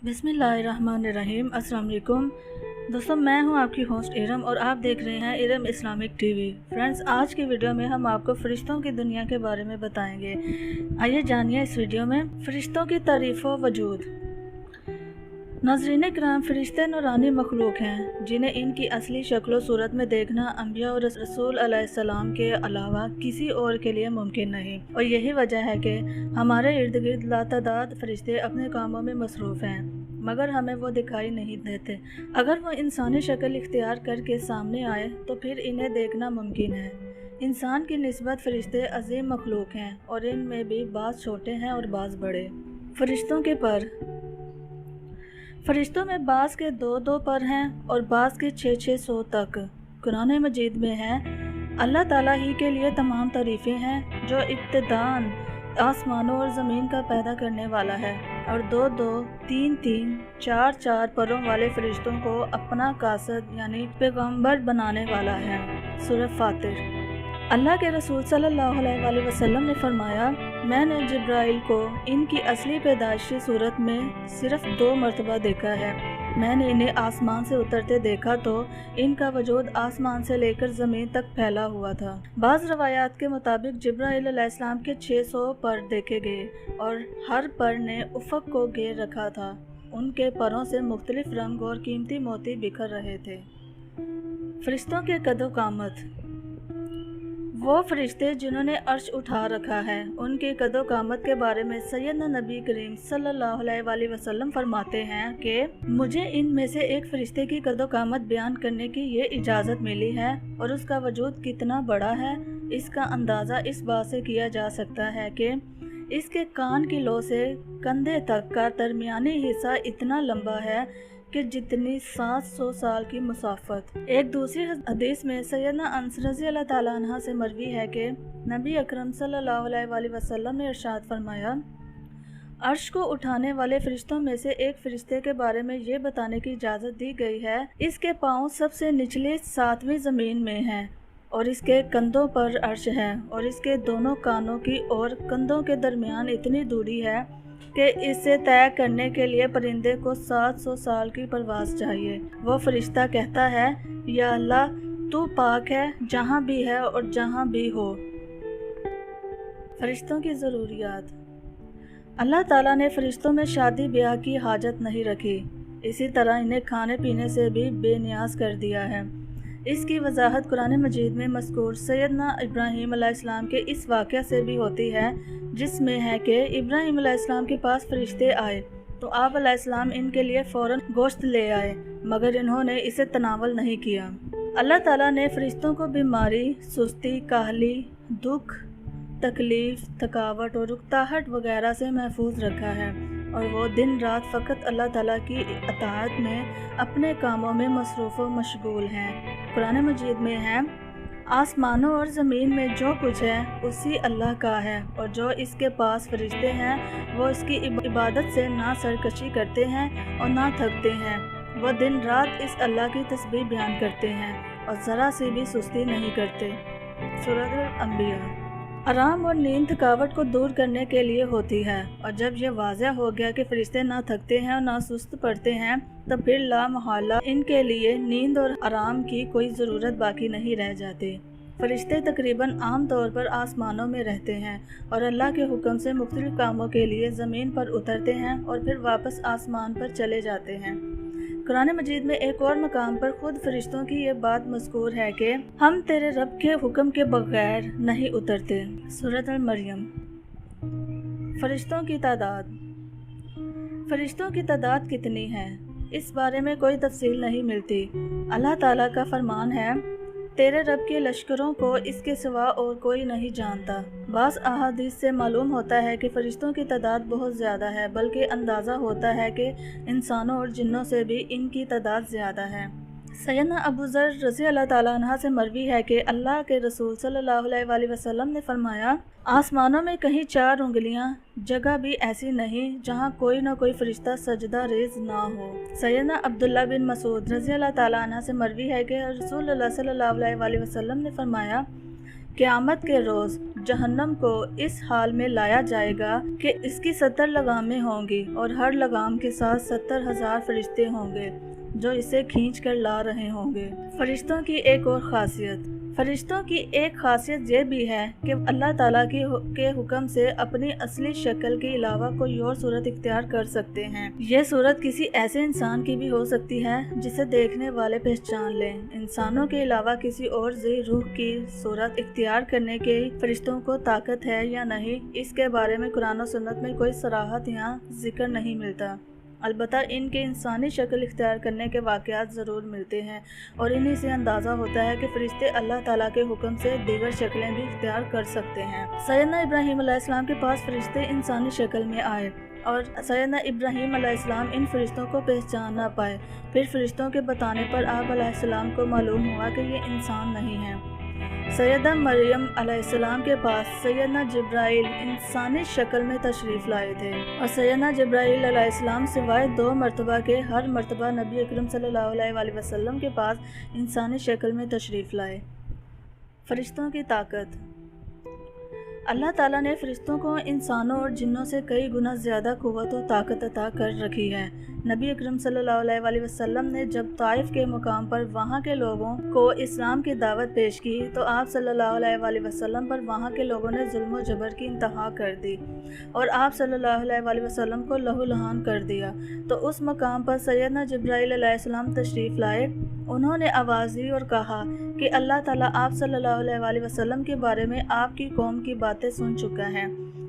बिस्मिल्लाहिर्रहमानिर्रहीम। अस्सलाम वालेकुम दोस्तों, मैं हूं आपकी होस्ट इरम और आप देख रहे हैं इरम इस्लामिक टीवी। फ्रेंड्स, आज की वीडियो में हम आपको फरिश्तों की दुनिया के बारे में बताएंगे। आइए जानिए इस वीडियो में फरिश्तों की तारीफ़ व वजूद। नाज़रीन किराम, फरिश्ते नूरानी मखलूक हैं जिन्हें इनकी असली शक्ल सूरत में देखना अंबिया और रसूल अलैहिस्सलाम के अलावा किसी और के लिए मुमकिन नहीं, और यही वजह है कि हमारे इर्द गिर्द लातादाद फरिश्ते अपने कामों में मसरूफ़ हैं, मगर हमें वो दिखाई नहीं देते। अगर वो इंसानी शक्ल इख्तियार करके सामने आए तो फिर इन्हें देखना मुमकिन है। इंसान की निस्बत फरिश्ते अजीम मखलूक हैं और इनमें भी बाज़ छोटे हैं और बाज़ बड़े। फरिश्तों के पर, फरिश्तों में बाज़ के 2-2 पर हैं और बाज़ के 600 तक। कुरान मजीद में है, अल्लाह ताला ही के लिए तमाम तारीफ़ें हैं जो इब्तिदान आसमानों और ज़मीन का पैदा करने वाला है और 2-2, 3-3, 4-4 परों वाले फरिश्तों को अपना कासद यानी पैगंबर बनाने वाला है। सूरह फातिर। अल्लाह के रसूल सल्लल्लाहु अलैहि वसल्लम ने फरमाया, मैंने जिब्राइल को इनकी असली पैदाइशी सूरत में सिर्फ 2 मरतबा देखा है। मैंने इन्हें आसमान से उतरते देखा तो इनका वजूद आसमान से लेकर ज़मीन तक फैला हुआ था। बाज़ रवायात के मुताबिक जिब्राइल अलैहिस्सलाम के 600 पर देखे गए और हर पर ने उफ़क़ को घेर रखा था। उनके परों से मुख्तलिफ रंग और कीमती मोती बिखर रहे थे। फरिश्तों के कदो कामत। वो फरिश्ते जिन्होंने अर्श उठा रखा है, उनके कदो कामत के बारे में सैयदना नबी करीम सल्लल्लाहु अलैहि वसल्लम फरमाते हैं कि मुझे इनमें से एक फरिश्ते की कदो कामत बयान करने की ये इजाज़त मिली है और उसका वजूद कितना बड़ा है इसका अंदाज़ा इस बात से किया जा सकता है कि इसके कान की लो से कंधे तक का दरमियानी हिस्सा इतना लंबा है कि जितनी 700 साल की मुसाफत। एक दूसरी हदीस में सैयदना अनस रज़ी अल्लाह ताला अन्हा से मरवी है कि नबी अकरम सल्लल्लाहु अलैहि वसल्लम ने इरशाद फरमाया, अर्श को उठाने वाले फरिश्तों में से एक फरिश्ते के बारे में ये बताने की इजाज़त दी गई है, इसके पाँव सबसे निचले 7वीं ज़मीन में हैं और इसके कंधों पर अर्श है और इसके दोनों कानों की और कंधों के दरमियान इतनी दूरी है कि इसे तय करने के लिए परिंदे को 700 साल की परवाज़ चाहिए। वो फरिश्ता कहता है, या अल्लाह, तू पाक है जहाँ भी है और जहाँ भी हो। फरिश्तों की ज़रूरियात। अल्लाह ताला ने फरिश्तों में शादी ब्याह की हाजत नहीं रखी, इसी तरह इन्हें खाने पीने से भी बेनियाज कर दिया है। इसकी वजाहत कुरान मजीद में मज़कूर सैयदना इब्राहीम अलैहिस्सलाम के इस वाक़या से भी होती है, जिसमें है कि इब्राहीम अलैहिस्सलाम के पास फरिश्ते आए तो आप अलैहिस्सलाम इनके लिए फ़ौरन गोश्त ले आए, मगर इन्होंने इसे तनावल नहीं किया। अल्लाह ताला ने फरिश्तों को बीमारी, सुस्ती, काहली, दुख, तकलीफ़, थकावट और रुकताहट वगैरह से महफूज रखा है और वो दिन रात फ़कत अल्लाह ताला की अताअत में अपने कामों में मसरूफ़ व मशगूल हैं। कुरान मजीद में है, आसमानों और ज़मीन में जो कुछ है उसी अल्लाह का है और जो इसके पास फरिश्ते हैं वो इसकी इबादत से ना सरकशी करते हैं और ना थकते हैं। वो दिन रात इस अल्लाह की तस्बीह बयान करते हैं और ज़रा सी भी सुस्ती नहीं करते। सूरह अंबिया। आराम और नींद थकावट को दूर करने के लिए होती है और जब यह वाज़ह हो गया कि फरिश्ते ना थकते हैं और ना सुस्त पड़ते हैं, तब फिर ला महल्ला इनके लिए नींद और आराम की कोई ज़रूरत बाकी नहीं रह जाती। फरिश्ते तकरीबन आम तौर पर आसमानों में रहते हैं और अल्लाह के हुक्म से मुख्तलिफ कामों के लिए ज़मीन पर उतरते हैं और फिर वापस आसमान पर चले जाते हैं। कुरान मजीद में एक और मकाम पर खुद फरिश्तों की ये बात मज़कूर है कि हम तेरे रब के हुक्म के बगैर नहीं उतरते। सूरत मरियम। फरिश्तों की तादाद। फरिश्तों की तादाद कितनी है, इस बारे में कोई तफसील नहीं मिलती। अल्लाह ताला का फरमान है, तेरे रब के लश्करों को इसके सिवा और कोई नहीं जानता। बाज़ अहादीस से मालूम होता है कि फ़रिश्तों की तादाद बहुत ज़्यादा है, बल्कि अंदाज़ा होता है कि इंसानों और जिन्नों से भी इनकी तादाद ज़्यादा है। सैयदना अबू ज़र रज़ी अल्लाह ताला अन्हा से मरवी है कि अल्लाह के रसूल सल्लल्लाहु अलैहि वसल्लम ने फरमाया, आसमानों में कहीं 4 उंगलियां जगह भी ऐसी नहीं जहां कोई न कोई फरिश्ता सजदा रेज़ ना हो। सैयदना अब्दुल्ला बिन मसूद रज़ी अल्लाह ताला अन्हा से मरवी है कि रसूलुल्लाह सल्लल्लाहु अलैहि वसल्लम ने फरमाया क़यामत के रोज़ जहन्नम को इस हाल में लाया जाएगा कि इसकी 70 लगामें होंगी और हर लगाम के साथ 70,000 फरिश्ते होंगे जो इसे खींच कर ला रहे होंगे। फरिश्तों की एक और ख़ासियत, फरिश्तों की एक ख़ासियत ये भी है कि अल्लाह ताला के हुक्म से अपनी असली शक्ल के अलावा कोई और सूरत इख्तियार कर सकते हैं। यह सूरत किसी ऐसे इंसान की भी हो सकती है जिसे देखने वाले पहचान लें। इंसानों के अलावा किसी और ज़ी रूह की सूरत इख्तियार करने के फरिश्तों को ताकत है या नहीं, इसके बारे में कुरान और सुन्नत में कोई सराहत यहाँ जिक्र नहीं मिलता। अलबत्ता इनके इंसानी शक्ल इख्तियार करने के वाक़यात ज़रूर मिलते हैं और इन्हीं से अंदाज़ा होता है कि फ़रिश्ते अल्लाह ताला के हुक्म से दीगर शक्लें भी इख्तियार कर सकते हैं। सैयदना इब्राहीम अलैहिस्सलाम के पास फ़रिश्ते इंसानी शक्ल में आए और सैयदना इब्राहीम अलैहिस्सलाम इन फ़रिश्तों को पहचान ना पाए। फिर फ़रिश्तों के बताने पर आप अलैहिस्सलाम को मालूम हुआ कि ये इंसान नहीं है। सैयदा मरियम अलैहिस्सलाम के पास सैयदना जिब्राइल इंसानी शक्ल में तशरीफ़ लाए थे और सैयदना जिब्राइल अलैहिस्सलाम सिवाय 2 मरतबा के हर मरतबा नबी अकरम सल्लल्लाहु अलैहि वसल्लम के पास इंसानी शक्ल में तशरीफ़ लाए। फ़रिश्तों की ताकत, अल्लाह ताला ने फ़रिश्तों को इंसानों और जिन्नों से कई गुना ज़्यादा क़ुव्वत और ताकत अता कर रखी है। नबी अकरम सल्लल्लाहु अलैहि वसल्लम ने जब ताइफ के मुकाम पर वहाँ के लोगों को इस्लाम की दावत पेश की तो आप सल्लल्लाहु अलैहि वसल्लम पर वहाँ के लोगों ने जुल्म व जबर की इंतहा कर दी और आप सल्लल्लाहु अलैहि वसल्लम को लहूलुहान कर दिया। तो उस मकाम पर सैयदना जिब्राइल अलैहिस्सलाम तशरीफ़ लाए। उन्होंने आवाज़ दी और कहा कि अल्लाह ताला आप सल्लल्लाहु अलैहि वसल्लम के बारे में आपकी कौम की बातें सुन चुका है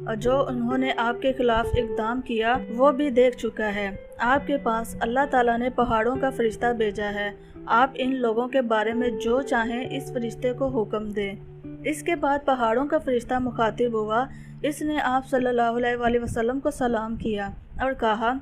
और जो उन्होंने आपके खिलाफ इक़दाम किया वो भी देख चुका है। आपके पास अल्लाह ताला ने पहाड़ों का फरिश्ता भेजा है। आप इन लोगों के बारे में जो चाहें इस फरिश्ते को हुक्म दें। इसके बाद पहाड़ों का फरिश्ता मुखातिब हुआ। इसने आप सल्लल्लाहु अलैहि वसल्लम को सलाम किया और कहा,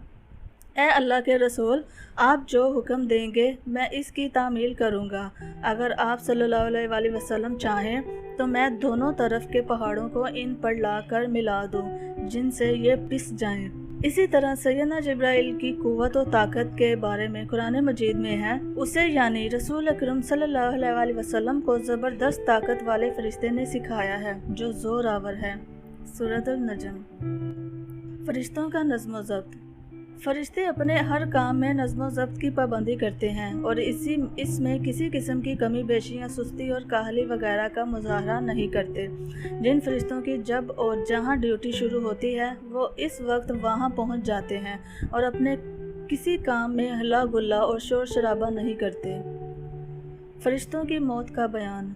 ए अल्लाह के रसूल, आप जो हुक्म देंगे मैं इसकी तामील करूँगा। अगर आप सल्लल्लाहु अलैहि वसल्लम चाहें तो मैं दोनों तरफ के पहाड़ों को इन पर लाकर मिला दूँ जिनसे ये पिस जाएं। इसी तरह सैयदना जिब्राइल की क़ुव्वत और ताकत के बारे में कुरान मजीद में है, उसे यानी रसूल अकरम सल्लल्लाहु अलैहि वसल्लम को ज़बरदस्त ताकत वाले फरिश्ते ने सिखाया है जो ज़ोरावर है। सूरत अल-नजम। फरिश्तों का नज़्म व ज़ब्त, फरिश्ते अपने हर काम में नज़्म व ज़ब्त की पाबंदी करते हैं और इसमें किसी किस्म की कमी बेशी या सुस्ती और काहली वगैरह का मुज़ाहरा नहीं करते। जिन फरिश्तों की जब और जहां ड्यूटी शुरू होती है वो इस वक्त वहां पहुंच जाते हैं और अपने किसी काम में हल्ला गुल्ला और शोर शराबा नहीं करते। फरिश्तों की मौत का बयान,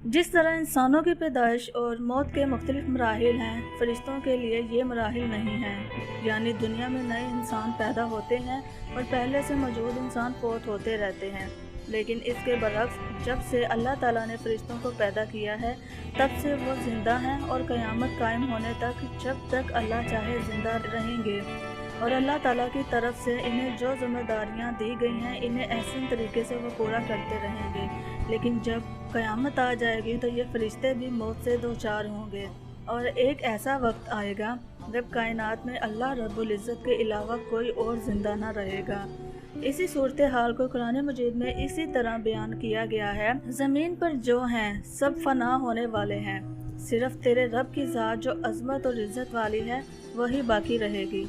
जिस तरह इंसानों की पैदाइश और मौत के मुख्तलिफ मराहिल हैं, फ़रिश्तों के लिए ये मराहिल नहीं हैं। यानी दुनिया में नए इंसान पैदा होते हैं और पहले से मौजूद इंसान फौत होते रहते हैं। लेकिन इसके बरक्स जब से अल्लाह ताला ने फ़रिश्तों को पैदा किया है तब से वो ज़िंदा हैं और क़यामत कायम होने तक जब तक अल्लाह चाहे ज़िंदा रहेंगे और अल्लाह ताला की तरफ से इन्हें जो ज़िम्मेदारियाँ दी गई हैं इन्हें ऐसे तरीके से वो पूरा करते रहेंगे। लेकिन जब क़यामत आ जाएगी तो ये फ़रिश्ते भी मौत से दो चार होंगे और एक ऐसा वक्त आएगा जब कायनात में अल्लाह रब्बुल इज़्ज़त के अलावा कोई और ज़िंदा ना रहेगा। इसी सूरत हाल को कुरान मजीद में इसी तरह बयान किया गया है, ज़मीन पर जो हैं सब फना होने वाले हैं, सिर्फ़ तेरे रब की ज़ात जो अज़मत और इज़्ज़त वाली है वही बाकी रहेगी।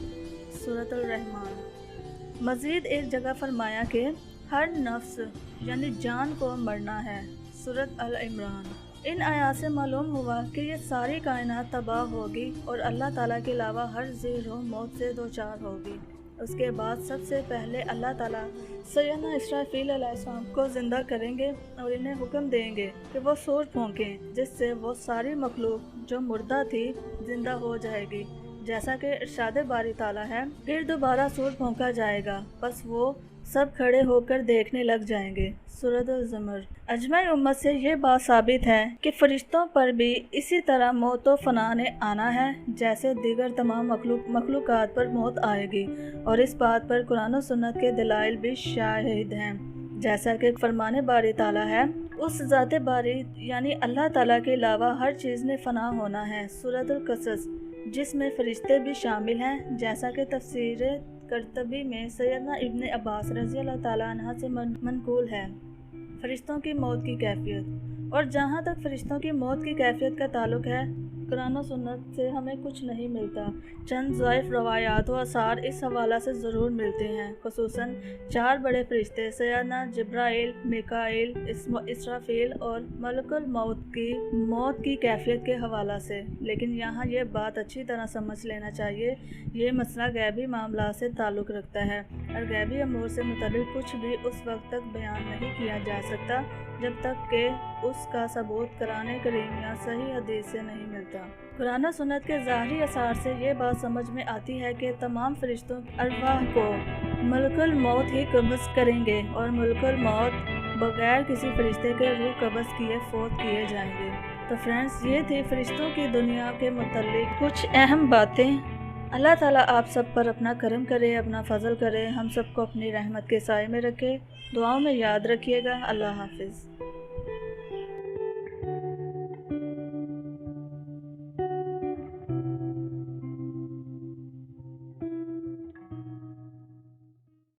सूरत अल-रहमान। मज़ीद एक जगह फरमाया कि हर नफ्स यानी जान को मरना है। सूरत अल-इमरान। इन आयात से मालूम हुआ कि ये सारी कायनात तबाह होगी और अल्लाह ताला के अलावा हर ज़ी रूह मौत से दो चार होगी। उसके बाद सबसे पहले अल्लाह ताला सैयदना इसराफील अलैहिस्सलाम को ज़िंदा करेंगे और इन्हें हुक्म देंगे कि वो सूर फूंकें, जिससे वो सारी मखलूक जो मुर्दा थी ज़िंदा हो जाएगी। जैसा कि इरशाद बारी ताला है, फिर दोबारा सूर फूंका जाएगा, बस वो सब खड़े होकर देखने लग जाएंगे। सूरत अल-ज़मर। अजमाई उम्मत से ये बात साबित है कि फ़रिश्तों पर भी इसी तरह मौत व फ़ना ने आना है जैसे दीगर तमाम मखलूक़ात पर मौत आएगी और इस बात पर कुरान और सुन्नत के दलाइल भी शाहिद हैं। जैसा कि फरमाने बारी ताला है, उस ज़ाते बारी यानी अल्लाह ताला के अलावा हर चीज़ ने फ़ना होना है। सूरत अल-क़सस, जिसमें फ़रिश्ते भी शामिल हैं, जैसा कि तफसीर कर्तबी में सैयदना इब्न अब्बास रज़ी अल्लाह ताला अन्हा से मनकूल है। फ़रिश्तों की मौत की कैफियत, اور جہاں تک فرشتوں کی موت کی کیفیت کا تعلق ہے، قرآن و سنت سے ہمیں کچھ نہیں ملتا۔ چند ضعیف روایات و آثار اس حوالہ سے ضرور ملتے ہیں، خصوصاً 4 بڑے فرشتے سیدنا جبرائیل، میکائیل، اسرافیل اور ملک الموت کی موت کی کیفیت کے حوالہ سے۔ لیکن یہاں یہ بات اچھی طرح سمجھ لینا چاہیے، یہ مسئلہ غیبی معاملات سے تعلق رکھتا ہے، اور غیبی امور سے متعلق کچھ بھی اس وقت تک بیان نہیں کیا جا سکتا جب تک کہ اس کا ثبوت قرآن کریم یا صحیح حدیث سے نہیں ملتا۔ قرآن و سنت کے ظاہری آثار سے یہ بات سمجھ میں آتی ہے کہ تمام فرشتوں کی ارواح کو ملک الموت ہی قبض کریں گے، اور ملک الموت بغیر کسی فرشتے کے روح قبض کیے فوت کیے جائیں گے۔ تو فرینڈز، یہ تھی فرشتوں کی دنیا کے متعلق کچھ اہم باتیں۔ اللہ تعالیٰ آپ سب پر اپنا کرم کرے، اپنا فضل کرے، ہم سب کو اپنی رحمت کے سائے میں رکھے۔ دعاؤں میں یاد رکھیے گا۔ اللہ حافظ۔